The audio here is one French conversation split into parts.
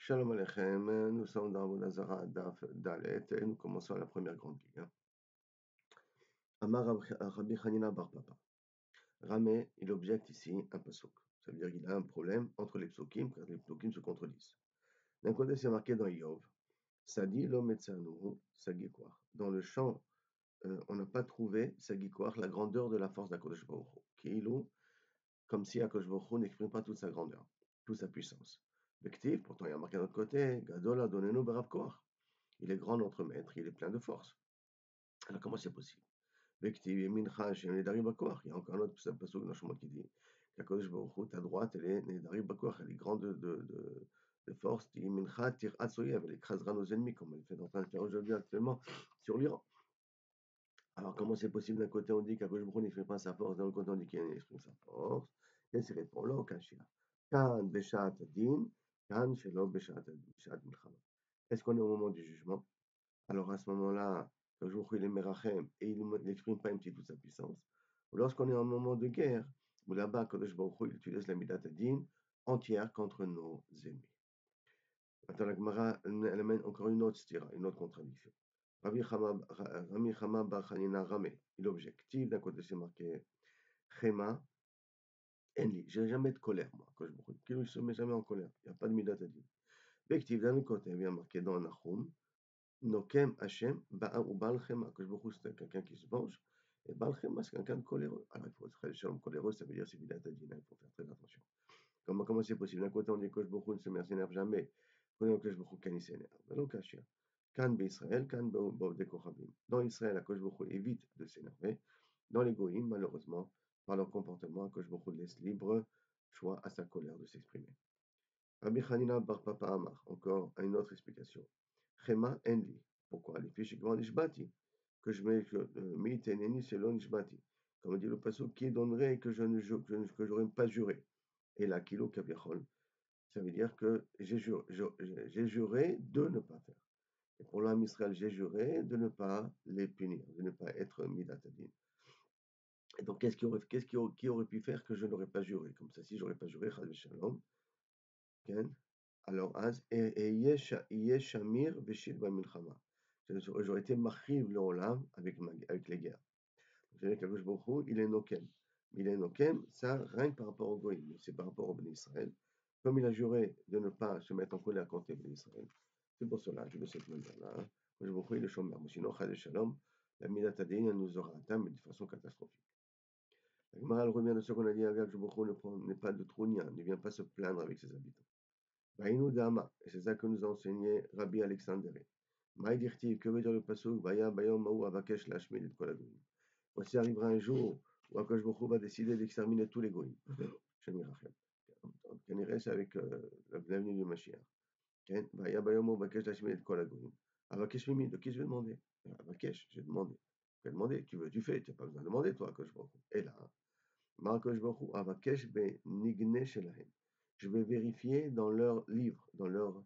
Shalom Aleichem, nous sommes dans Avodah Zarah Daf Dalet et nous commençons la première grande ligne. Amar Rabbi Hanina Bar Papa. Ramé, il objecte ici un pasuk. Ça veut dire qu'il a un problème entre les psukim, car les psukim se contredisent. D'un côté, c'est marqué dans Yov, Sadi lo metzanuhu sagikwar. Dans le chant, on n'a pas trouvé sagikwar, la grandeur de la force d'Akodesh Baruch Hu. Kiilou, comme si Akodesh Baruch Hu n'exprime pas toute sa grandeur, toute sa puissance. Vektiv, pourtant il y a marqué de l'autre côté, Gadol Adonenu Berav Koach. Il est grand notre maître, il est plein de force. Alors comment c'est possible? Vektiv Yemincha Hashem Nedari Bakoach. Il y a encore un autre passage dans le chemin qui dit qu'Akodesh Baruch Hu, ta droite, elle est Nedari Bakoach, elle est grande de force. Yemincha Tirat Soyev, elle écrasera nos ennemis, comme elle fait en train de faire aujourd'hui actuellement sur l'Iran. Alors comment c'est possible? D'un côté on dit qu'Akodesh Baruch Hu n'exprime pas sa force, d'un autre côté on dit qu'il exprime sa force. Qu'est-ce qu'il répond? Lo Kashia. Kan Beshat Din, Kan Shelo Beshat Milchama. Est-ce qu'on est au moment du jugement? Alors à ce moment-là, le jour où il est Merachem et il n'exprime pas un petit toute sa puissance. Ou lorsqu'on est en moment de guerre, où là-bas, Kadosh Baruch Hu, il utilise la Midat Adin entière contre nos ennemis. Maintenant, la Gemara, elle amène encore une autre stira, une autre contradiction. Rami Chama Bar Chanina Ramé, il objective, d'un côté c'est marqué Chema, Enli, j'ai jamais de colère, moi, Kadosh Baruch Hu, qu'il ne se met jamais en colère, il n'y a pas de Midat Adin. Objectif, d'un autre côté, il vient marqué dans Nahum, Nokem Hashem Ba'a ou Baal Chema. Que je me c'est quelqu'un qui se venge. Et Baal Chema, c'est quelqu'un de coléreux. Alors, il faut être Shalom coléreux, ça veut dire c'est Midat Adin. Il faut faire très attention. Comment c'est possible? D'un côté, on dit que je ne se s'énerve jamais. On dit que je quand il s'énerve. Donc, Hachia. Kan Israël, Kan Ba'odek Kochavim. Dans Israël, Akosh Baruch Hu évite de s'énerver. Dans les Goïm, malheureusement, par leur comportement, Akosh Baruch Hu laisse libre choix à sa colère de s'exprimer. Rabbi Hanina Bar Papa Amar, encore une autre explication. Chema Enli. Pourquoi? Les fiches grand Nishbati. Que je mets Meiteneni selon Nishbati. Comme dit le passage, qui donnerait que je n'aurais pas juré. Et là, Kilo Kabiachol, ça veut dire que j'ai juré de ne pas faire. Et pour l'âme Israël, j'ai juré de ne pas les punir, de ne pas être Midatadin. Et donc, qui aurait pu faire que je n'aurais pas juré? Comme ça, si j'aurais pas juré, Chal Shalom, alors, Yeshamir Beshit Bamilchama. J'aurais été Machiv le Olam avec les guerres. C'est-à-dire qu'Akadosh Baruch Hu, il est Nokem. Il est Nokem, ça rien que par rapport au Goïm, mais c'est par rapport au Béni Israël. Comme il a juré de ne pas se mettre en colère contre les Béni Israël, c'est pour cela, je de cette manière-là. Akadosh Baruch Hu, il est Shomer. Mais sinon, Chad Shalom, la Midat Adin, elle nous aura atteint, mais de façon catastrophique. La Gemara revient de ce qu'on a dit, Akadosh Baruch Hu n'est pas de Trounia, ne vient pas se plaindre avec ses habitants. Vaïnou Dama, et c'est ça que nous a enseigné Rabbi Alexandre. Maïdirti, que veut dire le pasuk Vaya Bayom Maou Avakesh Lashmil et Kolagoum. Voici arrivera un jour où Akash Baruch va décider d'exterminer tous les goïms. Shem Yerachem. Kenere, c'est avec l'avenue du Mashiach. Vaya Bayom Maou Avakesh Lashmil et Kolagoum. Avakesh Mimi, de qui je vais demander? Avakesh, j'ai demandé. Je vais demander, tu veux, tu fais, tu n'as pas besoin de demander, toi, Akash Baruch. Et là, Akash Baruch Avakesh be Nigne Shelahem. Je vais vérifier dans leurs livres, dans leurs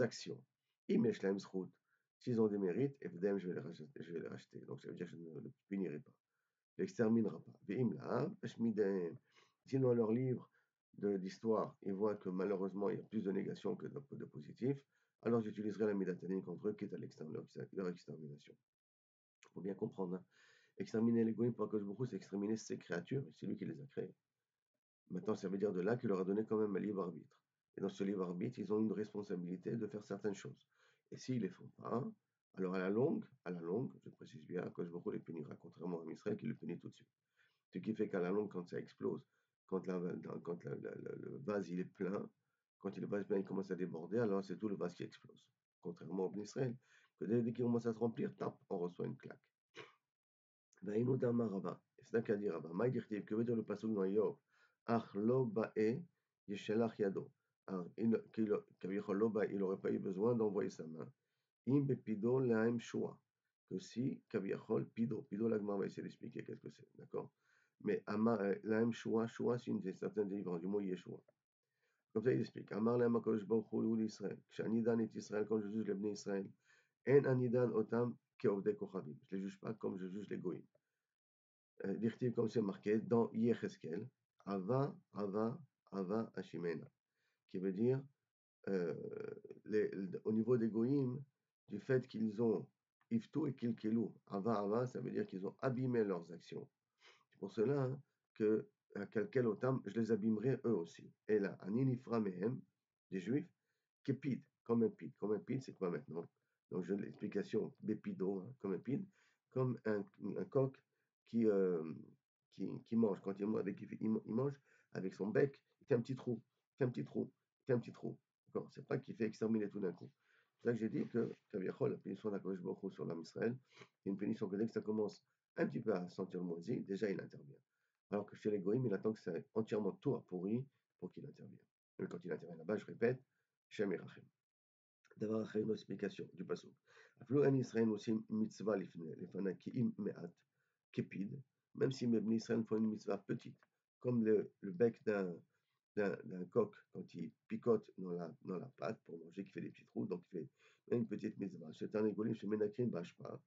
actions. S'ils ont des mérites, évidemment, je vais les racheter. Donc, ça veut dire que je ne le punirai pas. Je l'exterminerai pas. Si dans leurs livres d'histoire, ils voient que malheureusement, il y a plus de négations que de positifs, alors j'utiliserai la médatanine contre eux, quitte à leur extermination. Il faut bien comprendre. Hein. Exterminer les goïms pour que je beaucoup, c'est exterminer ces créatures, c'est lui qui les a créées. Maintenant, ça veut dire de là qu'il leur a donné quand même un libre arbitre. Et dans ce libre arbitre, ils ont une responsabilité de faire certaines choses. Et s'ils ne les font pas, alors à la longue, je précise bien, Akadosh Baruch Hu les punira, contrairement à Israël qui le punit tout de suite. Ce qui fait qu'à la longue, quand ça explose, quand le vase il est plein, quand le vase il commence à déborder, alors c'est tout le vase qui explose. Contrairement à Israël, que dès qu'il commence à se remplir, tap, on reçoit une claque. C'est ça qu'a dit Rabba. Que veut dire le passage dans Yov? Ach lo ba'e yeshelach yado. Il n'aurait pas eu besoin d'envoyer sa main. Im bepido laim shua. Que si, kaviachol, pido. Pido, l'agma va essayer d'expliquer qu'est-ce que c'est. D'accord? Mais laim shua, shua, c'est une certaine délivrance du mot yeshua. Comme ça, il explique. Amar laim akadosh baruch hu l'Israël. Shanidan et Israël, quand je juge les bnei Israël. En anidan otam keovde kochavim. Je ne les juge pas comme je juge les goïms. Dirtiv comme c'est marqué dans Yecheskel, Ava, Ava, Ava, Hashimena, qui veut dire au niveau des goïms, du fait qu'ils ont iftu et kilkelou. Ava, ça veut dire qu'ils ont abîmé leurs actions. C'est pour cela que quel otam, je les abîmerai eux aussi. Et là, aninifra mehem, des juifs, kepid, comme un pid. Comme un pid, c'est quoi maintenant? Donc, je l'explication, bépido, comme un pid, comme un coq qui, qui mange. Quand il mange avec son bec, il fait un petit trou, il fait un petit trou, il fait un petit trou. D'accord? C'est pas qu'il fait exterminer tout d'un coup. C'est ça que j'ai dit que Kaviachol, la punition d'Akadosh Baruch Hu sur l'âme Israël, c'est une punition que dès que ça commence un petit peu à sentir moisi, déjà il intervient. Alors que chez les goïms, il attend que c'est entièrement tout à pourri pour qu'il intervienne. Mais quand il intervient là-bas, je répète, Shem Erachem. D'avoir une explication du passage. Aflo en Israël aussi mitzvah lefana ki'im me'at kepid, même si les Israël font une mitzvah petite, comme le bec d'un coq quand il picote dans la pâte pour manger, qui fait des petits trous, donc il fait une petite mitzvah. C'est un égolim chez Menakrim Bashpa,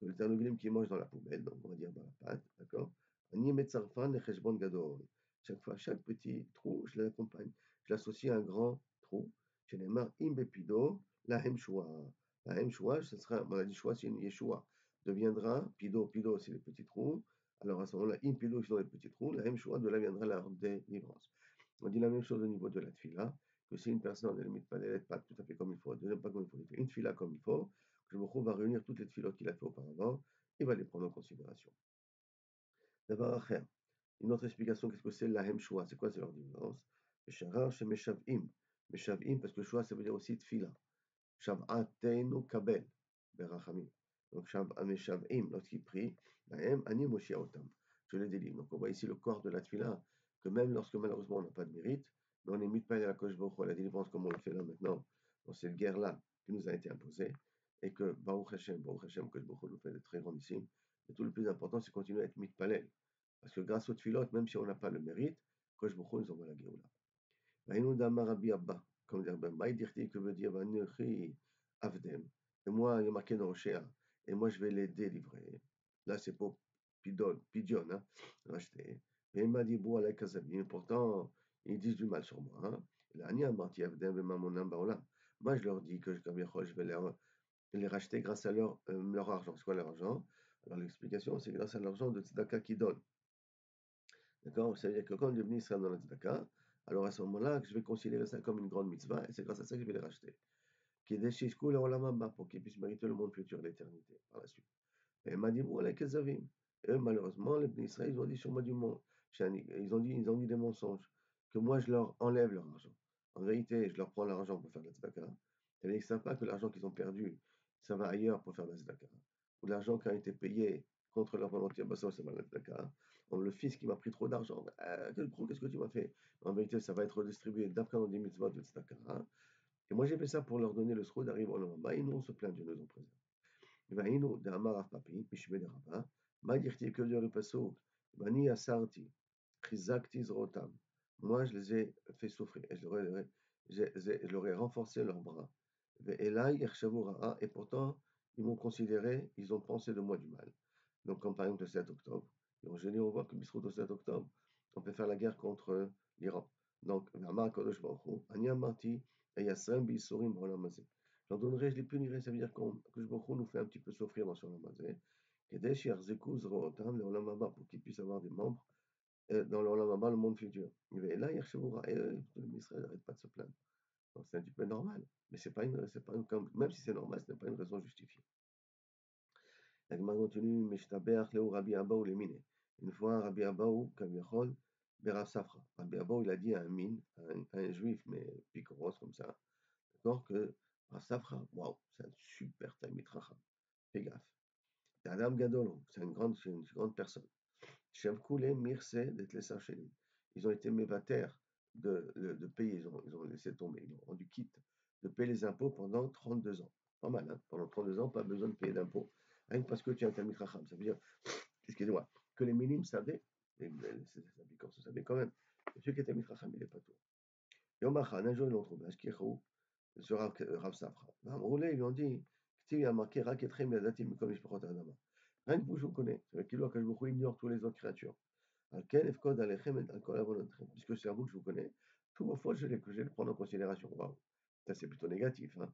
le tarnuglim qui mange dans la poubelle, donc on va dire dans la pâte, d'accord? Chaque fois, chaque petit trou, je l'accompagne, je l'associe à un grand trou. Chez les mains, imbepido, la hemshua. La hemshua, ce sera, on a dit choix, c'est une yeshua. Deviendra, pido, c'est les petits trous. Alors à ce moment-là, impido, c'est dans les petits trous. La hemshua, de là viendra la délivrance. On dit la même chose au niveau de la tfila, que si une personne, elle ne met pas tout à fait comme il faut, elle ne pas comme il faut, il fait une tfila comme il faut, que le va réunir toutes les tfilotes qu'il a fait auparavant, il va les prendre en considération. D'abord, Acher. Une autre explication, qu'est-ce que c'est la Hemshua? C'est quoi, c'est leur différence? Sharar chez Meshavim. Meshavim, parce que Shua, ça veut dire aussi tfila. Shav'ateinu kabel. Berachamim. Donc, Meshavim, lorsqu'il prie, Lahem ani Moshiaotam. Je les délivre. Donc, on voit ici le corps de la tfila, que même lorsque malheureusement on n'a pas de mérite, mais on n'est mis pas à la Kosh Baruch Hu, la délivrance comme on le fait là maintenant, dans cette guerre-là qui nous a été imposée, et que Baruch Hashem, Kosh Baruch Hu nous fait de très grandissimes. Et tout le plus important, c'est continuer à être mitpalel. Parce que grâce aux tfilotes, même si on n'a pas le mérite, Kosh Baruch Hu nous envoie la Géoula. Vaïnou Dama Rabbi Abba, comme dire Ben Maïdirti, que veut dire Vanuchi Avdem. Et moi, il y a marqué dans Oshéa, et moi je vais les délivrer. Là, c'est pour Pidion, hein, racheter. Et il m'a dit, Bou alay Kazabim, pourtant, ils disent du mal sur moi. Hein. Là, ni Amarti Avdem, et Mamonam Baolam. Moi, je leur dis que je vais les racheter grâce à leur argent. C'est quoi leur argent? Alors, l'explication, c'est grâce à l'argent de Tzedaka qui donne. D'accord? Ça veut dire que quand le ministre sera dans la tzedaka, alors à ce moment-là, je vais considérer ça comme une grande mitzvah, et c'est grâce à ça que je vais les racheter. Qui est la olam pour qu'ils puissent mériter le monde futur, l'éternité, par la suite. Et il m'a dit, voilà, Kezavim. Et eux, malheureusement, les Israël, ils ont dit sur moi du monde. Ils ont dit des mensonges, que moi, je leur enlève leur argent. En vérité, je leur prends l'argent pour faire de la tzedaka. Ça veut dire qu'ils ne savent pas que l'argent qu'ils ont perdu, ça va ailleurs pour faire de la tzedaka. Ou l'argent qui a été payé contre leur volonté, bah ça va de la tzedaka. Le fils qui m'a pris trop d'argent, qu'est-ce que tu m'as fait? En vérité, ça va être redistribué d'après dans des mitzvot de tzedaka. Et moi, j'ai fait ça pour leur donner le sroud d'arriver au lendemain. Et nous, on se plaint, Dieu nous en préserve. והיינו דאמר רב פאפי, בשמי דרבה, מה דכתיב כבדו לפסוק, ואני אסרתי, חיזקתי זרועותם. Moi, je les ai fait souffrir, et je leur ai renforcé leurs bras. Ve'elai yachshavu ra'a, et pourtant, ils m'ont considéré, ils ont pensé de moi du mal. Donc, comme par exemple le 7 octobre. Et aujourd'hui, on voit que Bisrout au 7 octobre, on peut faire la guerre contre l'Iran. Donc, V'amar Kadosh Baruch Hu, Ani amarti, et Yasrem B'Yisurim B'olam hazeh. J'en donnerai, je les punirai, ça veut dire que Baruch nous fait un petit peu souffrir dans son Olam pour qu'ils puissent avoir des membres dans l'Olam le monde futur. Et là, et Israël n'arrête pas de se plaindre. Donc c'est un petit peu normal, mais c'est pas même si c'est normal, ce n'est pas une raison justifiée. La Gemara continue, Meshtabeach Leo Rabbi Abaou les mine. Une fois, Rabbi Abaou, Kaviachol, Berav Safra. Rabbi Abaou, il a dit à un mine, à un juif, mais picoros comme ça, d'accord, que Safra, waouh, c'est un super Talmid Chacham. Fais gaffe. C'est Adam Gadol, c'est une grande personne. Shem Koulé, Mirse, d'être les Sarchelim. Ils ont été mévataires de payer, ils ont laissé tomber, ils ont rendu quitte de payer les impôts pendant 32 ans. Pas mal, hein? Pendant 32 ans, pas besoin de payer d'impôts. Rien que parce que tu es un Talmid Chacham. Ça veut dire, excusez-moi, que les minimes savaient, les Abikors savaient quand même, que celui qui est Talmid Chacham, il n'est pas tout. Et Omachan, un jour, ils l'ont trouvé, Ashkirou, ce Rav Safra. Roulé, ils lui ont dit, il y a marqué Raketrem Yadatim comme Ishpachot Adama. Rien que vous, je vous connais. Ça veut dire que je vous ignore toutes les autres créatures. Puisque c'est à vous que je vous connais, tous vos fautes, je vais les prendre en considération. Waouh. Ça, c'est plutôt négatif. Hein.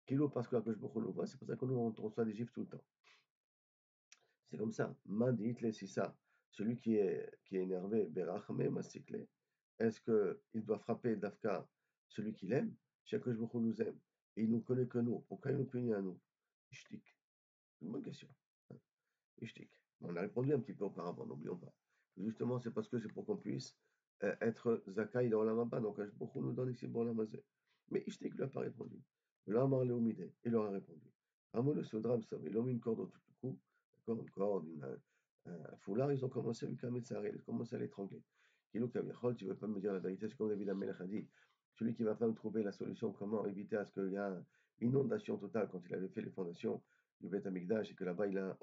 Kilo parce que Akadosh Baruch Hu nous voit, c'est pour ça que nous, on reçoit des gifs tout le temps. C'est comme ça. Mandit le sissa. Celui qui est énervé, berachme masikle. Est-ce qu'il doit frapper Dafka, celui qu'il aime? Qu'Akadosh Baruch Hu nous aime. Et il nous connaît que nous. Pourquoi il nous punit à nous? Ishtik. C'est une bonne question. Ishtik. On a répondu un petit peu auparavant, n'oublions pas. Justement, c'est parce que c'est pour qu'on puisse être Zakaï dans la Mamba, donc beaucoup nous donne ici bon la mazé. Mais Ishtik lui a pas répondu. L'Amar Léomide, il leur a répondu. Ramon le Sodram, ça, ils ont mis une corde autour du cou, d'accord, une corde, un foulard, ils ont commencé à lui calmer sa ils ont commencé à l'étrangler. Kilo Kaviachol, tu ne veux pas me dire la vérité, c'est comme David Amelech a dit. Celui qui va pas me trouver la solution, comment éviter à ce qu'il y ait une inondation totale quand il avait fait les fondations du Beth Amikdash et que là-bas, il a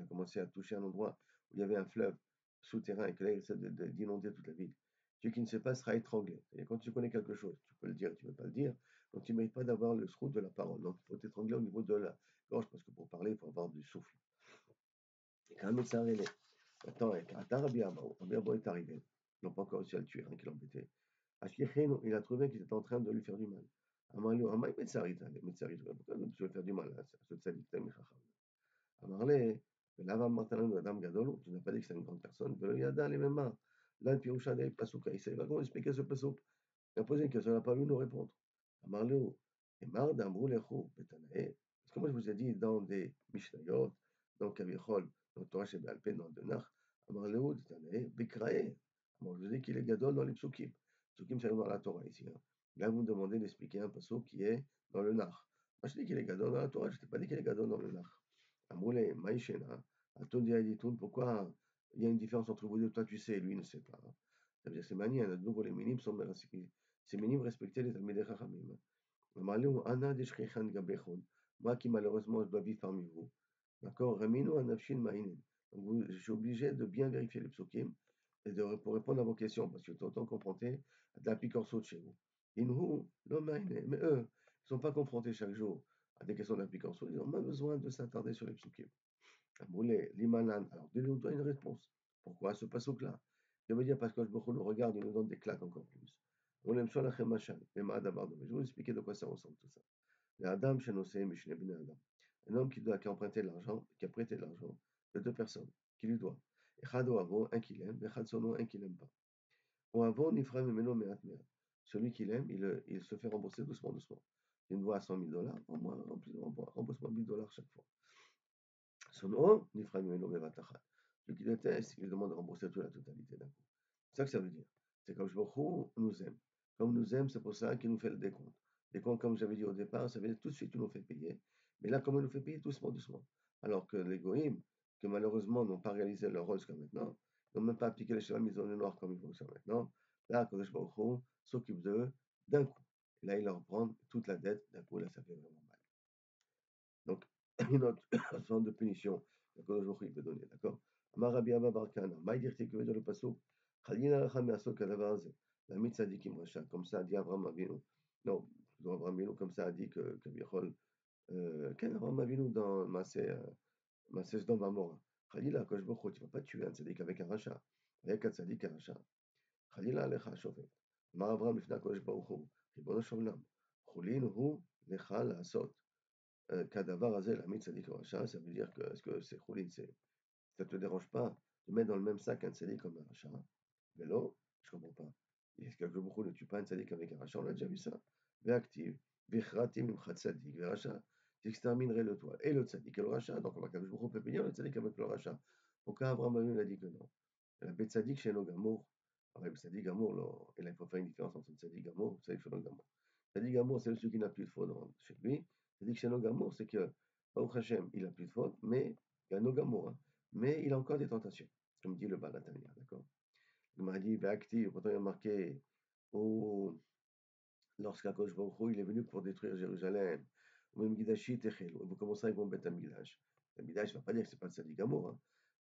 commencé à toucher un endroit où il y avait un fleuve souterrain et que là, il essaie d'inonder toute la ville. Celui qui ne sait pas sera étranglé. Et quand tu connais quelque chose, tu peux le dire, tu ne peux pas le dire, donc tu ne mérites pas d'avoir le srout de la parole. Donc il faut t'étrangler au niveau de la gorge, parce que pour parler, il faut avoir du souffle. Et quand même, ça arrivé. Maintenant, Rabbi Abba est arrivé. Ils n'ont pas encore réussi à le tuer, hein, qui l'embêtait. Ashkechin, il a trouvé qu'il était en train de lui faire du mal. Amarlu, Amay Metsarit, pourquoi tu veux faire du mal à ce tzadik, Amarle, Lava Martalan Adam Gadol, tu n'as pas dit que c'est une grande personne, Velo Yada, les mêmes mains. Là, le Pirusha de Pasuka, il sait pas comment expliquer ce Pasuk. Il a posé une question, il n'a pas voulu nous répondre. Amarle, et Mar d'Amrou Lecho, Betanae, parce que moi je vous ai dit dans des Mishnayot, dans Kavichol, dans Torah Shebealpé, dans Denach, Amarle, Betanae, Bikrae. Bon, je vous ai dit qu'il est Gadol dans les Psukim. Psukim, c'est dans la Torah ici. Hein. Là, vous me demandez d'expliquer un Pasuk qui est dans le Nach. Moi, je dis qu'il est Gadol dans la Torah, je ne t'ai pas dit qu'il est Gadol dans le Nach. Amoulé, Maïchena, Atondi Aditoun, pourquoi il y a une différence entre vous deux, toi tu sais et lui ne sait pas. Ça veut dire c'est manière, de nouveau les minimes sont ces minimes respectaient les Talmidei Chachamim. Amalou, Ana Deshkechan Gabechon, moi qui malheureusement je dois vivre parmi vous. D'accord, Ramino Anafshin Maïnen. Donc je suis obligé de bien vérifier les psukim et pour répondre à vos questions, parce que tout le temps confronté à de la picorceau de chez vous. Inhu, l'homme Maïnen, mais eux, ils ne sont pas confrontés chaque jour à des questions d'application, ils n'ont pas besoin de s'attarder sur les psukim. Aboulé, Limanan, alors donnez-nous une réponse. Pourquoi ce passouk-là? Je veux dire parce que je nous regarde, il nous donne des claques encore plus. On aime sur la Chemachal, et Maadabardo. Je vais vous expliquer de quoi ça ressemble tout ça. L'Adam Shenosé Mishne Ben Adam. Un homme qui a emprunté de l'argent, qui a prêté de l'argent de deux personnes, qui lui doit. Echado Avo, un qu'il aime, Echad Sono, un qu'il n'aime pas. Ou Avo Nifra Memeno Meat Meat. Celui qu'il aime, il se fait rembourser doucement, doucement. Il me doit $100 000, au moins, rembourse-moi $1000 chaque fois. Son nom, Nifra Memeno Bevatachat. Celui qui déteste, il lui demande de rembourser toute la totalité d'un coup. C'est ça que ça veut dire. C'est comme Baruch nous aime. Comme nous aime, c'est pour ça qu'il nous fait le décompte. Décompte, comme j'avais dit au départ, ça veut dire tout de suite, il nous fait payer. Mais là, comme il nous fait payer doucement, doucement. Alors que les goïms, que malheureusement n'ont pas réalisé leur rôle jusqu'à maintenant, n'ont même pas appliqué les schémas mise en noir comme il faut jusqu'à maintenant, là, Kodesh Baruch s'occupe d'eux d'un coup. Et là, il leur prend toute la dette d'un coup, là, ça fait vraiment mal. Donc, une autre sorte de punition que Kodesh Baruch peut donner, d'accord? Amar Rabbi Abba Bar Kana, Maïdir que veut le pasuk, Chalina Lacha Me'asot Kadavar Ze, la Mitzadikim Racha, comme ça a dit Abraham Avinu. Non, Abraham Avinu, comme ça a dit que Bichol, quel Abraham Avinu dans Maaseh Sdom Vamora. Chalila, Kodesh Baruch tu ne vas pas tuer un tzadik avec un rachat, avec un tzadik un rachat. Chalila Alecha Shofet. Amar Abraham Lifna Kodesh Baruch Hu, Ribono Shel Olam, Chulin Hu Lecha La'asot. Kadavar Azel, la Tzadik Racha, ça veut dire que, est-ce que c'est Choulin, ça te dérange pas de mettre dans le même sac un tzadik comme un rachat? Vélo, je comprends pas. Est-ce que beaucoup ne tue pas un tzadik avec un rachat? On a déjà vu ça. Véactive, Vichratim Imchat Tzadik, Véracha, t'exterminerais le toit et le tzadik et le rachat. Donc on va beaucoup peut punir le tzadik avec le rachat. Pourquoi Abraham Avinu a dit que non? La bête tzadik chez nos gamour. Alors, le tzadik gamour, il faut faire une différence entre tzadik gamour et tzadik chez nos gamour. Tzadik gamour, c'est celui qui n'a plus de faute chez lui. Tzadik chez nos gamour, c'est que Baruch Hashem, il n'a plus de faute, mais il y a nos gamour, hein, mais il a encore des tentations, comme dit le Balatania, d'accord? Il m'a dit, actif, pourtant il a marqué, oh, lorsqu'Akadosh Baruch Hu, il est venu pour détruire Jérusalem, ou même Gidashi Techel, vous commencez avec mon bête à Midrash. Le Midrash ne va pas dire que ce n'est pas le Tzadik Gamour.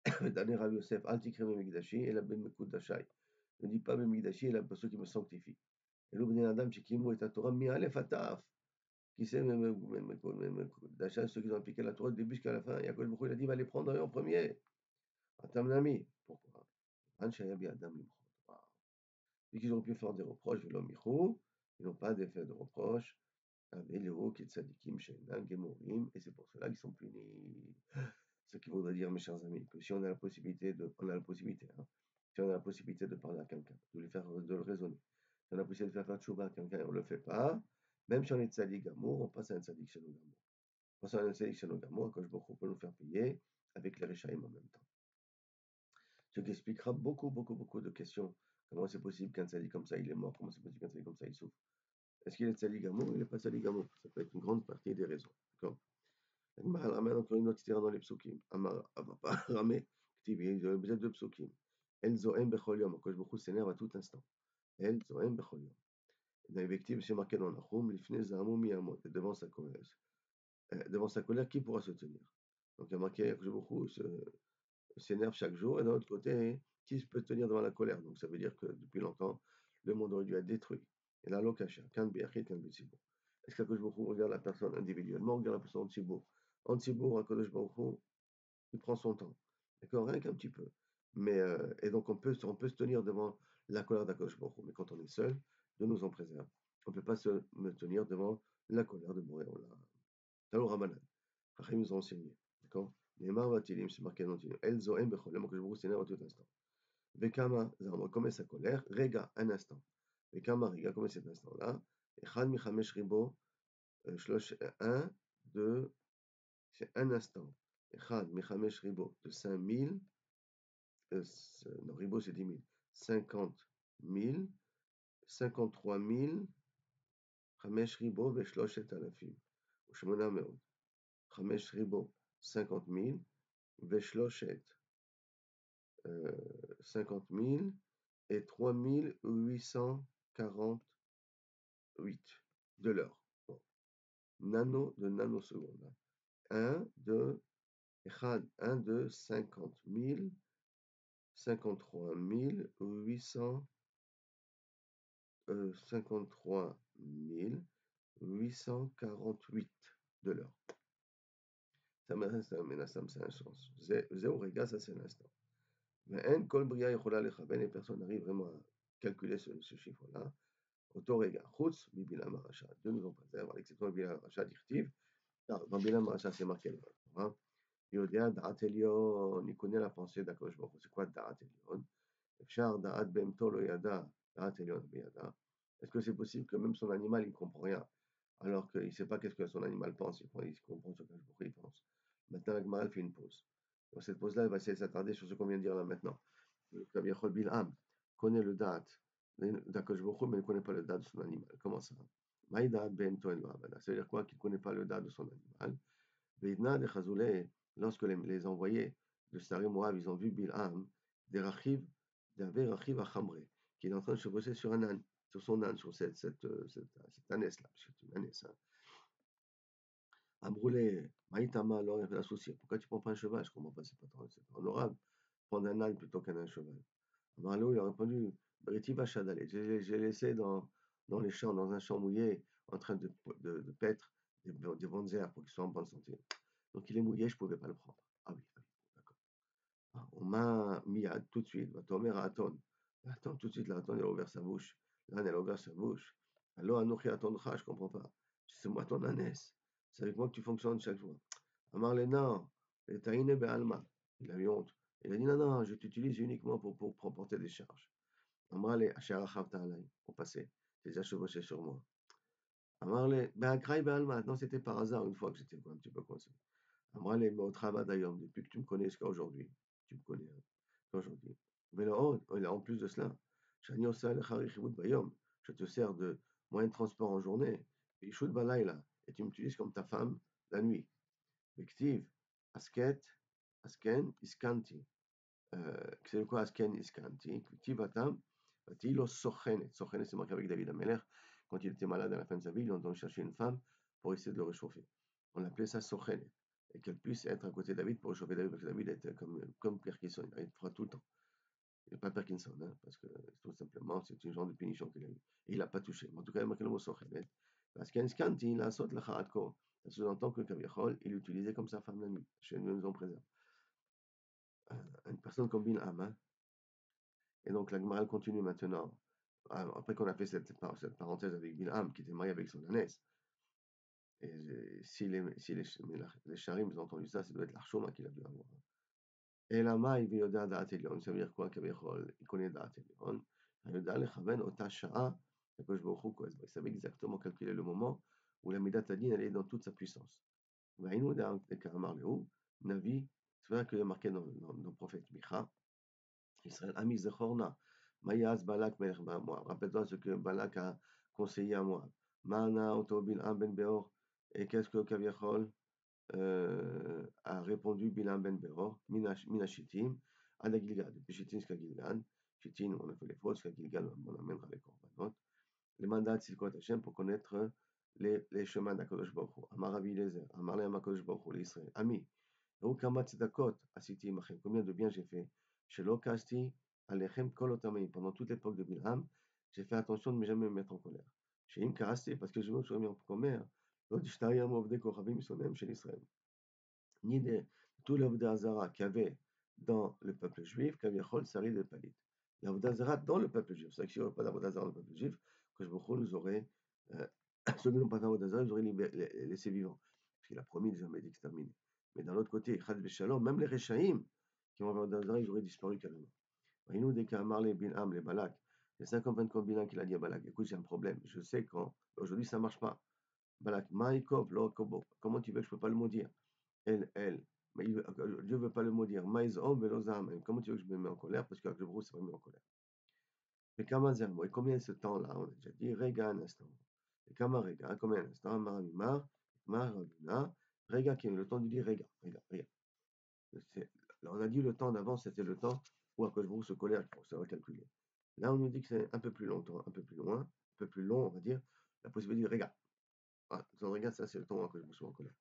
Hein. Dernier Rabbi Yosef, Altikrim Midashi, et la Ben Mekud Dashai. Ne dis pas Midashi, et la personne qui me sanctifie. Et l'Obné Adam, Chikimu et Torah, Mi Aleph Ataf. Qui sait, même Dashai, ceux qui ont appliqué la Torah du début jusqu'à la fin, et Akadosh Baruch Hu, il a dit, va les prendre en premier. Atam Nami. Pourquoi? An Shayabi Adam Limchot. Puis qu'ils ont pu faire des reproches, Velo Michou, Ils n'ont pas d'effet de reproche. Avéléo, qui est tzadikim, she'enam gemorim, et c'est pour cela qu'ils sont punis. Ce qui voudrait dire, mes chers amis, que si on a la possibilité on a la possibilité, hein, si on a la possibilité de parler à quelqu'un, de le raisonner, si on a la possibilité de faire tchouba à quelqu'un et on ne le fait pas, même si on est tzadik gamour, on passe à un tzadik shelo gamour. On passe à un tzadik shelo gamour, quand je peut nous faire payer avec les réchaïm en même temps. Ce qui expliquera beaucoup de questions. Comment c'est possible qu'un tzadik comme ça, il est mort? Comment c'est possible qu'un tzadik comme ça, il souffre? Est-ce qu'il est tzadik gamour ou il n'est pas tzadik gamour? Ça peut être une grande partie des raisons. D'accord? הגמרא ramène encore une autre histoire dans les psukim. אמר פאפא רמי, כתיב, il y a besoin de psukim. El zohem bechol yom, הקדוש ברוך הוא s'énerve à tout instant. El zohem bechol yom. Dans les victimes, c'est marqué dans Nahum, l'ifnei zahamu miyamot, devant sa colère, qui pourra se tenir? Donc il y a marqué, הקדוש ברוך הוא s'énerve chaque jour, et d'un autre côté, qui peut tenir devant la colère? Donc ça veut dire que depuis longtemps, le monde aurait dû être détruit. Et là, l'okasha, kan biachid, kan b'tzibour. Est-ce qu'Akadosh Baruch Hu regarde la personne individuellement, regarde la personne en tzibour? En tzibour, Akadosh Baruch Hu, il prend son temps. D'accord? Rien qu'un petit peu. Mais, et donc on peut se tenir devant la colère d'Akadosh Baruch Hu. Mais quand on est seul, Dieu nous en préserve. On ne peut pas se tenir devant la colère de Boré Olam. Talou Ramanan. Rachim nous a enseigné. D'accord? Neymar Vatilim, c'est marqué dans le Tilim. El Zohem Becholem, que je vous s'énerve à tout instant. Vekama, Zama, comme sa colère, Rega, un instant. Vekama, Rega, comme cet instant-là. Echad Michamesh Ribo, Shlosh, 1, 2, c'est un instant. Echad Michamesh Ribo, de 5000, non, Ribo c'est 10 000. 50 000, 53 000, Chamesh Ribo, Veshloshet Alafim. Ou Shemona Meod. Chamesh Ribo, 50 000, Veshloshet. 50 000 et 3848 de l'heure. Bon. Nano de nanoseconde. 1, 2, 1, 2, 50 000, 53 800, 53 848 de l'heure. Ça m'intéresse, mais ça me un sens. Zéro réga, ça c'est l'instant. Mais un kol bria yochola lechaben, et personne n'arrive vraiment à calculer ce chiffre-là. Auto réga. Chutz, bibilam aracha. Dieu nous en préserve, à l'exception de bibilam aracha d'irtiv. Dans bibilam aracha, c'est marqué dans le Torah. Yodea da'at elion, il connaît la pensée d'Akadosh Baruch Hu. C'est quoi da'at elion? Efshar da'at behemto lo yada, da'at elion beyada. Est-ce que c'est possible que même son animal, il ne comprend rien, alors qu'il ne sait pas qu'est-ce que son animal pense, il comprend ce que Akadosh Baruch Hu pense. Maintenant, la Gemara, elle fait une pause. Dans cette pause-là, elle va essayer de s'attarder sur ce qu'on vient de dire là maintenant. Le Kaviachol Bilham connaît le date d'Akadosh Baruch Hu, mais il ne connaît pas le date de son animal. Comment ça? Maïdat behemto en lo abada. Ça veut dire quoi? Qu'il ne connaît pas le date de son animal. Veidna de Chazoulé, lorsque les envoyés de Sarim Moab, ils ont vu Bilham, des Rachiv, d'Avé Rachiv Achamré, qui est en train de se bosser sur un âne, sur son âne, sur cette ânesse-là, parce que c'est une ânesse. Hein. Amroulé, Maïtama, alors il a fait l'associé. Pourquoi tu ne prends pas un cheval? Je ne comprends pas, c'est pas honorable. Prendre un âne plutôt qu'un cheval. Amarlo, il a répondu, Briti Bachadale, j'ai laissé dans les champs, dans un champ mouillé, en train de paître des bonnes herbes pour qu'ils soient en bonne santé. Donc il est mouillé, je ne pouvais pas le prendre. Ah oui, d'accord. Ah, on m'a mis tout de suite, Tomer à Aton. Attends, tout de suite, l'Aton, elle a ouvert sa bouche. L'âne, elle a ouvert sa bouche. Alors, Anouchi Atoncha, je ne comprends pas. C'est moi ton ânesse. C'est avec moi que tu fonctionnes chaque fois. Amar le non, Taïne Be'alma. Il a eu honte. Il a dit non, non, je t'utilise uniquement pour porter des charges. Amar le Asharachav Ta'alai, au passé. J'ai déjà chevauché sur moi. Amar le Be'akrai Be'alma. Non, c'était par hasard, une fois que j'étais un petit peu coincé. Moi, les mots travail d'ailleurs, depuis que tu me connais jusqu'à aujourd'hui, tu me connais aujourd'hui. Mais là, en plus de cela, je te sers de moyen de transport en journée, et tu m'utilises comme ta femme la nuit. Active, asket, asken, iskanti. C'est quoi asken, iskanti? Active, atam, atilo sochenet. Sochenet, c'est marqué avec David Ameler. Quand il était malade à la fin de sa vie, il entend chercher une femme pour essayer de le réchauffer. On appelait ça sochenet. Et qu'elle puisse être à côté de David pour réchauffer David, parce que David était comme Parkinson, il fera tout le temps. Il n'est pas Parkinson, hein, parce que tout simplement, c'est une genre de punition qu'il a eu. Et il n'a pas touché. Mais en tout cas, il a marqué le mot sochenet. Parce qu'un scanti, il a sauté la charatko. Ça sous-entend que Kaviachol, il l'utilisait comme sa femme la nuit. Chez nous, nous en préserve. Une personne comme Bilham, hein. Et donc la Gemara continue maintenant. après qu'on a fait cette parenthèse avec Bilham, qui était marié avec son ânesse, et si les charim ont entendu ça, ça doit être l'Arshoma qu'il a dû avoir. Et là-bas, il veut dire Da'at Elyon. Ça veut dire quoi? Il connaît Da'at Elyon. Il veut dire Lechaven Ota Sha'a, Akadosh Baruch Hu, il savait exactement calculer le moment où la Midat Hadin allait dans toute sa puissance. Vaïnou Da'amar Lehu, Navi, c'est vrai qu'il est marqué dans le prophète Micha, Israël, Ami Zechorna, Mayaz Balak Melech Moab. Rappelle-toi ce que Balak a conseillé à Moab. Mana Oto Bil'am Ben Beor. Et qu'est-ce que Kaviachol a répondu Bilam Ben Beor, Mina Shittim, à la Gilgal. Depuis Shittim jusqu'à Gilgal. Shittim, on a fait les fautes, jusqu'à Gilgal, on amènera les korbanot. Les mandats de Silkot Hashem pour connaître les chemins d'Akadosh Baruch Hu. Amar Rabbi Eliezer, Amar Le'am Akadosh Baruch Hu, l'Israël. Ami, Kama Tzedakot, Asiti Imachem. Combien de bien j'ai fait? Shelo Kasti, Alechem Kol Otamim. Pendant toute l'époque de Bilham, j'ai fait attention de ne jamais me mettre en colère. Chez Im Karasti, parce que je me suis mis en colère. L'autre Ishtayam Ovde Kochavim Sonem chez l'Israël. Ni de tout l'Avodah Zara qu'il y avait dans le peuple juif, Kaviachol Sari de Palit. L'Avodah Zara dans le peuple juif. C'est-à-dire que s'il n'y aurait pas d'Avodah Zara dans le peuple juif, que je nous aurait, ceux qui n'ont pas fait Avodah Zara, ils auraient laissé vivants. Parce qu'il a promis de jamais d'exterminer. Mais d'un autre côté, Chad Shalom, même les Rechaïm qui ont fait Avodah Zara, ils auraient disparu carrément. Et nous, dès qu'à Marley, Bilham, les Balak, les 50-24 Bilham qu'il a dit à Balak, écoute, j'ai un problème, je sais quand, aujourd'hui ça ne marche pas. Balak, Maïkov, Kobo, comment tu veux que je ne peux pas le maudire? Elle, mais Dieu ne veut pas le maudire. Maïzom, Velozam, comment tu veux que je me mets en colère? Parce que le gros, c'est pas mis en colère. Mais Kamazermo, et combien ce temps-là? On a déjà dit, Rega un instant. Et Kamarega, combien d'instants? Maramimar, Marabina, Rega qui est le temps de dire Rega, Rega. Alors on a dit le temps d'avant, c'était le temps où Akosbrou se colère, pour savoir calculer. Là, on nous dit que c'est un peu plus longtemps, un peu plus loin, un peu plus long, on va dire, la possibilité de Rega. Ah, Rega, ça c'est le temps où Akosbrou soit en colère.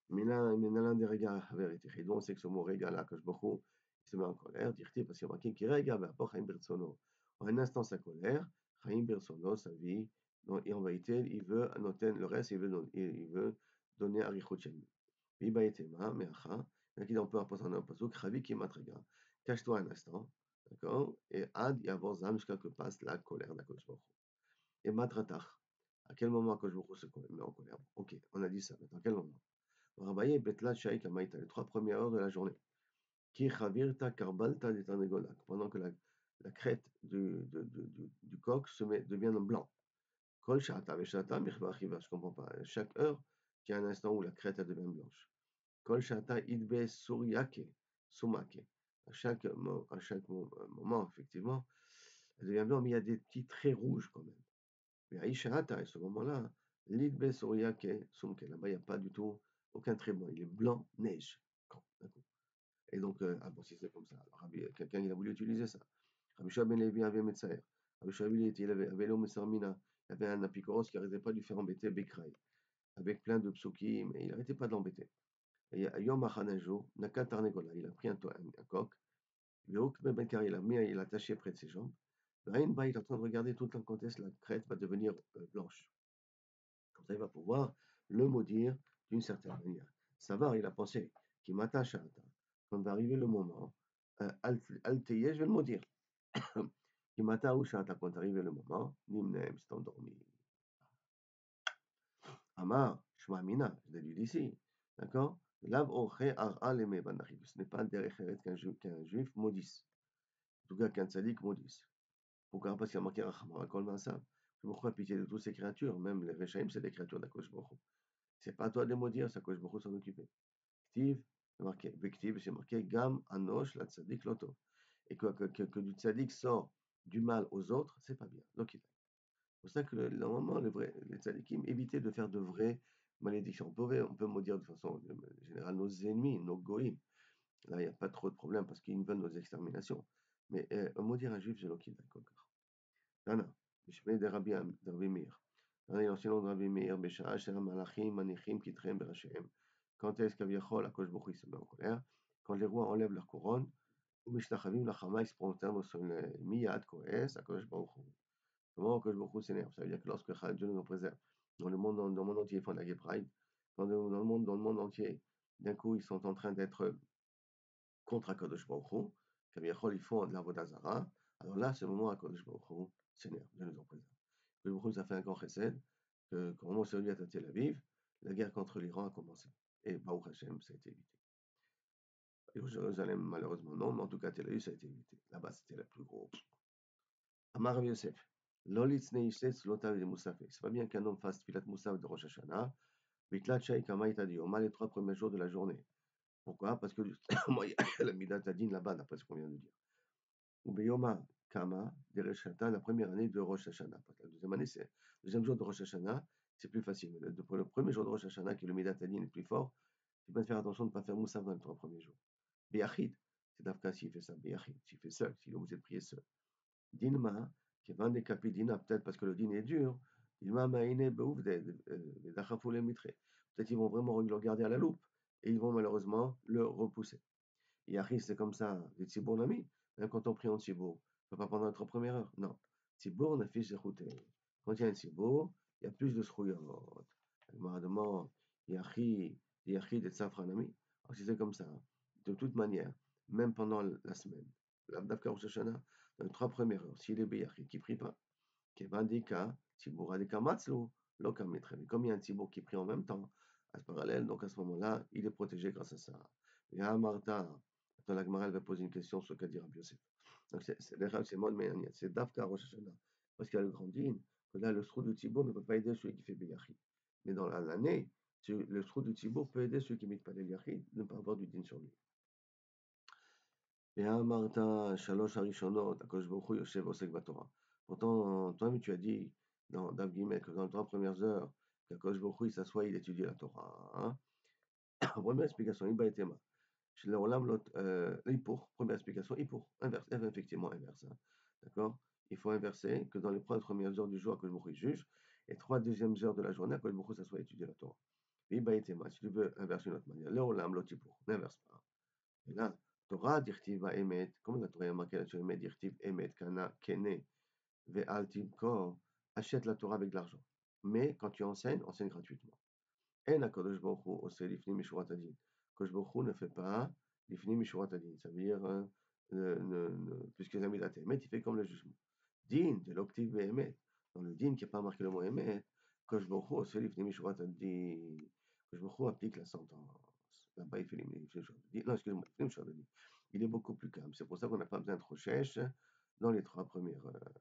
Mais là, l'un des regards vérité. Et donc, on sait que ce mot rega là, que je beaucoup, il se met en colère, dire parce qu'il y a marqué qui rega, ben, pas Chaim Bertsono. En un instant, sa colère, Chaim Bertsono, sa vie, et en vérité, il veut noter le reste, il veut donner à Richot Vibaïtema, Meacha, il y a qui on peut apporter un pasuk, Chavi qui matrega. Cache-toi un instant, d'accord? Et Ad Yavor jusqu'à que passe la colère d'Akosh Baruch. Et Matratach. À quel moment Akosh Baruch se met en colère? Ok, on a dit ça, mais à quel moment? Rabaye Betla Shaik Amaïta, les 3 premières heures de la journée. Ki Chavirta Karbalta de Tarnegolak, pendant que la crête du coq devient blanc. Kol Shata Veshata Michva Chiva, je comprends pas. Chaque heure, il y a un instant où la crête elle devient blanche. Kol Shata Idbe Suryake, Sumake. À chaque moment, effectivement, elle devient blanche, mais il y a des petits traits rouges quand même. Mais Aïshata, à ce moment-là, l'Idbe Suryake, Sumke, là-bas, il n'y a pas du tout aucun trait blanc, il est blanc, neige. Et donc, ah bon, si c'est comme ça, alors quelqu'un il a voulu utiliser ça. Rabbi Shua ben Levi avait Metzaer. Rabbi Shua il avait l'homme Sarmina, il avait un apicoros qui n'arrêtait pas de lui faire embêter Bekraï, avec plein de psukim, et il n'arrêtait pas de l'embêter. Et Yom Achan un jour, Nakat Tarnegola, il a pris un coq, il l'a attaché près de ses jambes. Il est en train de regarder tout le temps quand est-ce que la crête va devenir blanche. Comme ça, il va pouvoir le maudire d'une certaine manière. Savar, il a pensé qu'il m'attache à Ata. Quand va arriver le moment, Alteye, je vais le maudire. Qu'il m'attache à Ata. Quand va arriver le moment, Nimnem, c'est endormi. Amar, Shmamina, je l'ai dit d'ici. D'accord? Lav Oche Ar'a Leme Banachim. Ce n'est pas derrière qu'un juif maudisse. En tout cas, qu'un tzaddik maudisse. Pourquoi? Parce qu'il y a marqué Rachama, Kol Masav. Je me crois pitié de toutes ces créatures. Même les Rechaim, c'est des créatures d'Akosh Baruch Hu. C'est pas à toi de les maudire, c'est à Akosh Baruch Hu s'en occuper. Ktiv, c'est marqué. Vektiv, c'est marqué Gam Anosh la tzaddik loto. Et que du tzaddik sort du mal aux autres, c'est pas bien. Donc, c'est pour ça que normalement, les tzaddikim évitaient de faire de vraies malédictions. On peut maudire de façon générale nos ennemis, nos goïms. Là, il n'y a pas trop de problème parce qu'ils veulent nos exterminations. Mais maudire un juif, c'est l'okid, d'accord. Tana, Bishmei de Rabbi Meir. Tana, il enseigne de Rabbi Meir, Besha'a, Shem, Malachim, Manichim, Kitrem, Berachem. Quand est-ce qu'Aviachol, Akosh Baruch Hu se met en colère? Quand les rois enlèvent leur couronne, ou Mishtachavim, Lachama, ils se prosternent au sol, Miyad, Koes, Akosh Baruch Hu. Comment Akosh Baruch Hu s'énerve? Ça veut dire que lorsque Dieu nous en préserve, dans le monde entier, ils font la Gepride, dans le monde entier, d'un coup, ils sont en train d'être contre Akadosh Baruch Hu, Kaviachol, ils font de la Vodazara, alors là, c'est le moment Akadosh Baruch Hu s'énerve, Dieu nous en préserve. Le Baruch Hu, ça fait un grand chesed, que quand on s'est rendu à Tel Aviv, la guerre contre l'Iran a commencé. Et Baruch Hashem, ça a été évité. Et Jérusalem, malheureusement, non, mais en tout cas, Tel Aviv, ça a été évité. Là-bas, c'était la plus grosse. Amar Rav Yosef, Lolitznei Ishetz Lotav de Moussafé. C'est pas bien qu'un homme fasse Filat Moussaf de Rosh Hashanah, Miklat Shai Kama Itadi, au mal les 3 premiers jours de la journée. Pourquoi? Parce que justement, il y a la Midat Adin là-bas, d'après ce qu'on vient de dire. Ou Beyoma Kama, de Rosh Hashanah, la première année de Rosh Hashanah. Parce que la deuxième année, c'est le deuxième jour de Rosh Hashanah, c'est plus facile. Mais le premier jour de Rosh Hashanah, qui est le Midat Adin est plus fort, il faut faire attention de ne pas faire Moussaf dans les 3 premiers jours. Beyachid, c'est Dafka s'il fait ça, Beyachid, s'il fait seul, s'il est obligé de prier seul. Dinma, qui va décaper Dina, peut-être parce que le din est dur, Dinma Maïne Beouf, des Dachafou mitre. Peut-être qu'ils vont vraiment le regarder à la loupe et ils vont malheureusement le repousser. Et Yahri, c'est comme ça, les Tzibour Nami, même quand on prie en Tzibour, on ne peut pas pendant notre première heure, non. Tzibour, on affiche Zechouté. Quand il y a un Tzibour, il y a plus de Srouyot. Le demande, Yahri, des Tzafranami. Alors si c'est comme ça, de toute manière, même pendant la semaine, l'Abdavka Rosh Hashanah, dans les 3 premières heures, s'il est Beyahri, qui ne prie pas, qui est Bandika, Tzibour Adika Matzlo, Lokametre. Mais comme il y a un Tzibour qui prie en même temps, à ce parallèle, donc à ce moment-là, il est protégé grâce à ça. Et à Martha, dans la Gemara, elle va poser une question sur ce qu'a dit Rabbi Yosef. Donc c'est Mod Me'aniet, c'est Dafka Rosh Hashanah. Parce qu'il y a le grand din, que là, le trou du Tzibour ne peut pas aider celui qui fait Beyachid. Mais dans l'année, le trou du Tzibour peut aider ceux qui ne mettent pas les Yachid, ne pas avoir du din sur lui. Et à Martha, Shalosh Harishonot, Akosh Baruch Hu Yoshev Osek Batorah. Pourtant, toi-même, tu as dit dans Dav Gimel que dans les 3 premières heures, qu'Akosh Baruch Hu, il s'assoit, il étudie la Torah. Hein. Première explication, Iba et Tema. Chez l'Olam, Ipour, première explication, Ipour, inverse, effectivement inverse. Hein. D'accord. Il faut inverser que dans les 3 premières heures du jour, Akosh Baruch Hu juge, et 3 deuxièmes heures de la journée, Akosh Baruch Hu s'assoit et étudie la Torah. Iba et Tema, si tu veux inverser une autre manière, l'Olam, l'Otipour, n'inverse pas. Et là, Torah, dirtiv emet, comme la Torah est marquée là-dessus, emet, dirtiv emet, kana, kene, ve'al timkor, achète la Torah avec de l'argent. Mais quand tu enseignes, enseigne gratuitement. En HaKadosh Baruch Hu ose lifnim mishurat hadin. HaKadosh Baruch Hu ne fait pas lifnim mishurat hadin. Ça veut dire, puisque les amis emet, il fait comme le jugement. Din, de l'octive emet. Dans le din qui n'a pas marqué le mot emet, HaKadosh Baruch Hu ose lifnim mishurat hadin. HaKadosh Baruch Hu applique la sentence. Là-bas, il fait les non, excusez-moi, il est beaucoup plus calme. C'est pour ça qu'on n'a pas besoin de recherche dans les 3 premières heures.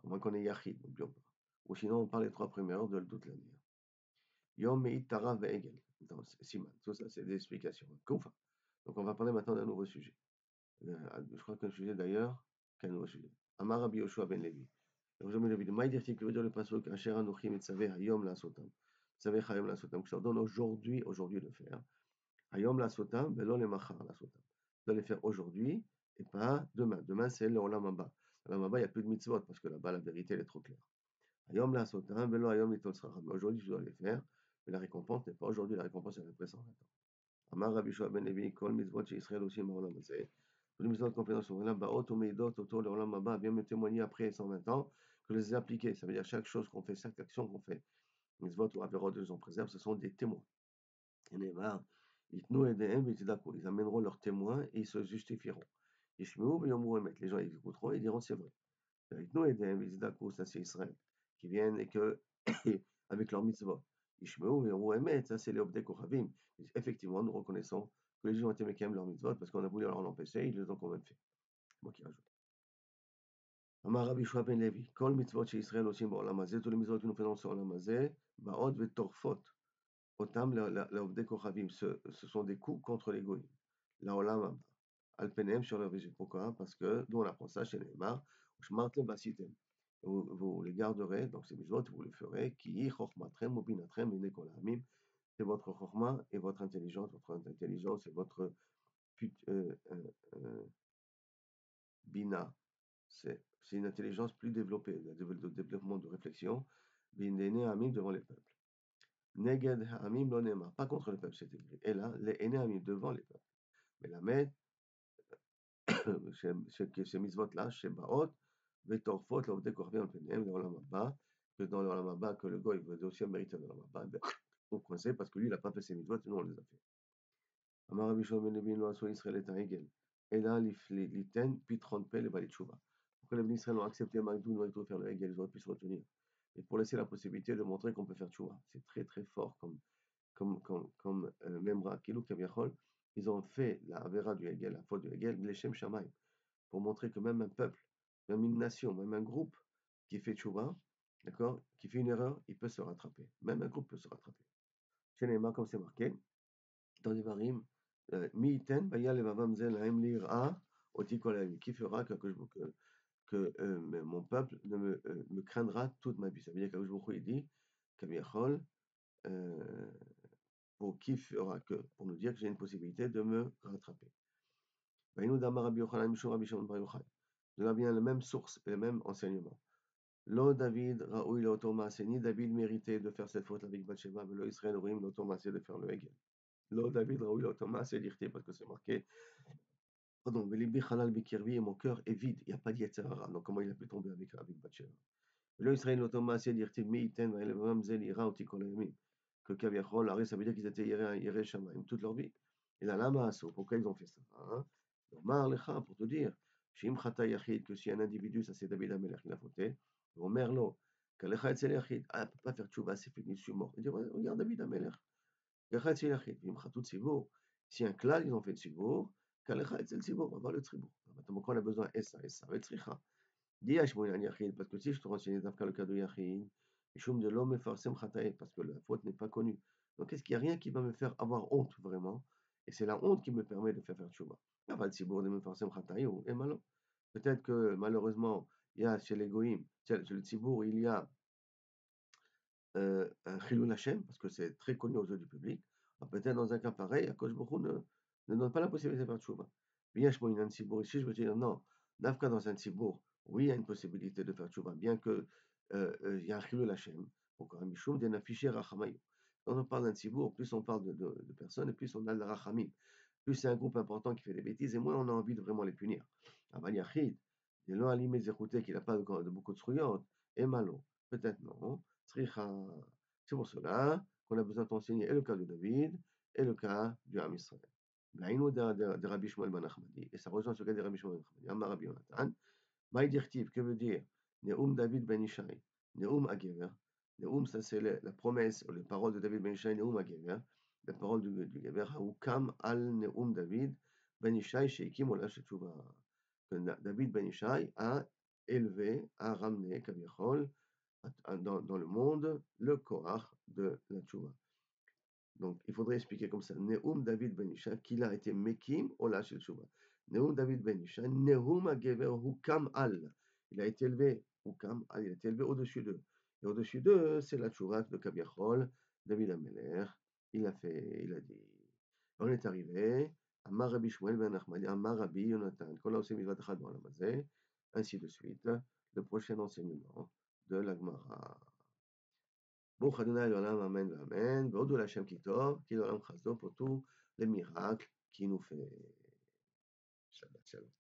À moins qu'on ait Yachid, n'oublions pas. Ou sinon, on parle des 3 premières heures de toute l'année. Yom Me'it Tara Ve'egel. Siman. Tout ça, c'est des explications. Koufa. Donc, on va parler maintenant d'un nouveau sujet. Je crois qu'un sujet d'ailleurs, qu'un nouveau sujet. Amar Rabbi Yoshua ben Levi. Yoshua ben Levi. Maï dire que veut dire le pasuk Asher Anochim et Tzavé Hayom la Sotam. Tzavé Hayom la Sotam. Que je leur donne aujourd'hui de le faire. Hayom la Sotam, Velo le Machar la Sotam. De les faire aujourd'hui et pas demain. Demain, c'est le Olam Haba. Olam Haba, il n'y a plus de mitzvot parce que là-bas, la vérité, elle est trop claire. Hayom la Sotam, Velo Hayom Litol Sracham. Aujourd'hui, je dois les faire. Mais la récompense n'est pas aujourd'hui, la récompense est après 120 ans. Amar Rabbi Shua ben Levi, Kol mitzvot Israël aussi Olam Hazeh. Toutes les mitzvot qu'on fait dans ce monde-là, Baot ou Meidot, autour de l'Olam Haba, bien me témoigner après 120 ans que je les ai appliqués. Ça veut dire chaque chose qu'on fait, chaque action qu'on fait, mitzvot ou averot de gens préserve, ce sont des témoins. Et Neymar, ils amèneront leurs témoins et ils se justifieront. Les gens ils écouteront et ils diront c'est vrai. Ça c'est Israël, qui viennent et que, avec leur mitzvot. Ça c'est les Obdei Kochavim. Effectivement, nous reconnaissons que les gens ont été mécaniques leur mitzvot parce qu'on a voulu leur empêcher, ils les ont quand même fait. Moi qui rajoute. Amar Rabbi Shua ben Levi, Kol mitzvot chez Israël aussi, בעולם הזה, tous les mitzvot que nous faisons sur העולם הזה, באות וטורפות אותם לעובדי כוכבים, ce sont des coups contre les goïms. לעולם הבא. Al penem sur leur visite. Pourquoi? Parce que, d'où on apprend ça chez Neymar, vous les garderez, donc ces mitzvot, vous les ferez, qui chokhmatrem ou binatrem inekolamim, c'est votre chokhma et votre intelligence et votre bina, c'est une intelligence plus développée, le développement de réflexion, bindene amim devant les peuples. Neged ha'amim lo nema, pas contre le peuple, c'est écrit. Et là, les ene amim devant les peuples. Mais la med, ces mitzvot-là, chez Baot, Vetorfot, l'Ovdei Korvim, Penem, le Olam Haba, que dans le Olam Haba, que le goy veut aussi mériter le Olam Haba, on coincé parce que lui, il n'a pas fait ses mitzvot, nous, on les a fait. Amar Rabbi Shimon ben Levi, lo aso Israël et Hegel. Et là, l'iten, pitron pe, le balit tshuva. Pourquoi les Israël ont accepté Magdoun ou faire le Hegel, ils auraient pu se retenir. Et pour laisser la possibilité de montrer qu'on peut faire tchouva. C'est très très fort comme Memra, Kilou Kaviachol, ils ont fait la Avera du Hegel, la faute du Hegel, Leshem Shamaim, pour montrer que même un peuple, même une nation, même un groupe qui fait tchouva, d'accord, qui fait une erreur, il peut se rattraper. Même un groupe peut se rattraper. Chez les comme c'est marqué, dans les varim, Mi'iten, Baya Levavam Zel Haim Lira, Oti Kolayim, qui fera que mon peuple me craindra toute ma vie. Ça veut dire qu'Akadosh il dit, Kaviachol, pour qui fera que, pour nous dire que j'ai une possibilité de me rattraper. De là vient la même source et le même enseignement. Lo David, Raoui, lo Thomas, c'est ni David méritait de faire cette faute avec Bathsheba, mais lo Israël, Rouim, lo Thomas, c'est de faire le Hegel. Lo David, Raoui, lo Thomas, c'est l'irté parce que c'est marqué. Pardon, Velibi Halal Bikirvi et mon cœur est vide, il n'y a pas d'Yetzerara. Donc comment il a pu tomber avec Bathsheba? Lo Israël, lo Thomas, c'est l'irté, Meiten, Vaelevam, Zel, Ira, Oti, Kolayamim. Que Kaviachol, Arrêt, ça veut dire qu'ils étaient Yeré Shamaim toute leur vie. Et là, Lama, pourquoi ils ont fait ça? Mar Lecha, pour te dire, Shim Chata Yachid, que si un individu, ça c'est David Amelech, il a fauté, Omer Lo, Kalecha Etzel Yachid, ah, peut pas faire tchouva, c'est fini, je suis mort. Il dit, ouais, regarde David Amelech, Kalecha Etzel Yachid, Vim Chatout Tzivour, si un clan, ils ont fait Tzivour, Kalecha Etzel Tzivour, on va voir le Tzivour. Maintenant, on a besoin Essa, Vetzricha. Dis Hashmoyan Yachid, parce que si je te renseigne dans le cas de Yachid, Shum de l'homme Farsem Chatae, parce que la faute n'est pas connue. Donc, est-ce qu'il n'y a rien qui va me faire avoir honte vraiment? Et c'est la honte qui me permet de faire tchouva. Peut-être que malheureusement, il y a chez les goïms, chez le tzibour, il y a un chilul Hashem, parce que c'est très connu aux yeux du public. Peut-être dans un cas pareil, Akadosh Baruch Hu ne donne pas la possibilité de faire tchouva. Bien, je un tzibour ici, je veux dire non. Nafka dans un tzibour, oui, il y a une possibilité de faire tchouva, bien que il y a un chilul Hashem. Pourquoi Mishum d'un affiché rachamayim. Quand on parle d'un tzibour, plus on parle de personnes, et plus on a le rachamim. Plus c'est un groupe important qui fait des bêtises, et moins on a envie de vraiment les punir. Aval Yachid, il est alimé zérouté qu'il n'a pas de beaucoup de srouillantes, et malo, peut-être non. Tzricha. C'est pour cela qu'on a besoin d'enseigner et le cas de David et le cas du Ham Israël. L'aïnou de Rabbi Shmuel ben Achmadi, et ça rejoint ce cas de Rabbi Shmuel ben Achmadi, Amar Rabbi Yonatan, Maïdirtiv, que veut dire Neum David ben Ishai, Neum Agever. Neum, ça c'est la promesse, les paroles de David ben Ishai, Neum Agever, la parole du Gever, Haoukam al Neum David ben Ishai, Sheikim Ola Shetouva. Que David ben Ishai a élevé, a ramené, Kaviachol, dans le monde, le Korach de la Tchouva. Donc, il faudrait expliquer comme ça. Neum David ben Isha, qu'il a été Mekim Ola Shel Tchouva. Neum David ben Isha, Neum Agever Hukam Al. Il a été élevé, Hukam Al, il a été élevé au-dessus d'eux. Et au-dessus d'eux, c'est la Tchouva de Kaviachol, David Ameler. Il a dit. On est arrivé à Marabi Shmuel ben Achmadi, à Marabi Yonatan. Qu'on a aussi mis dans la mazé, ainsi de suite. Le prochain enseignement de la Gemara. ברוך ה' לעולם אמן ואמן, והודו להשם כי טוב, כי לעולם חסדו pour tous les miracles qui nous fait. Shabbat shalom.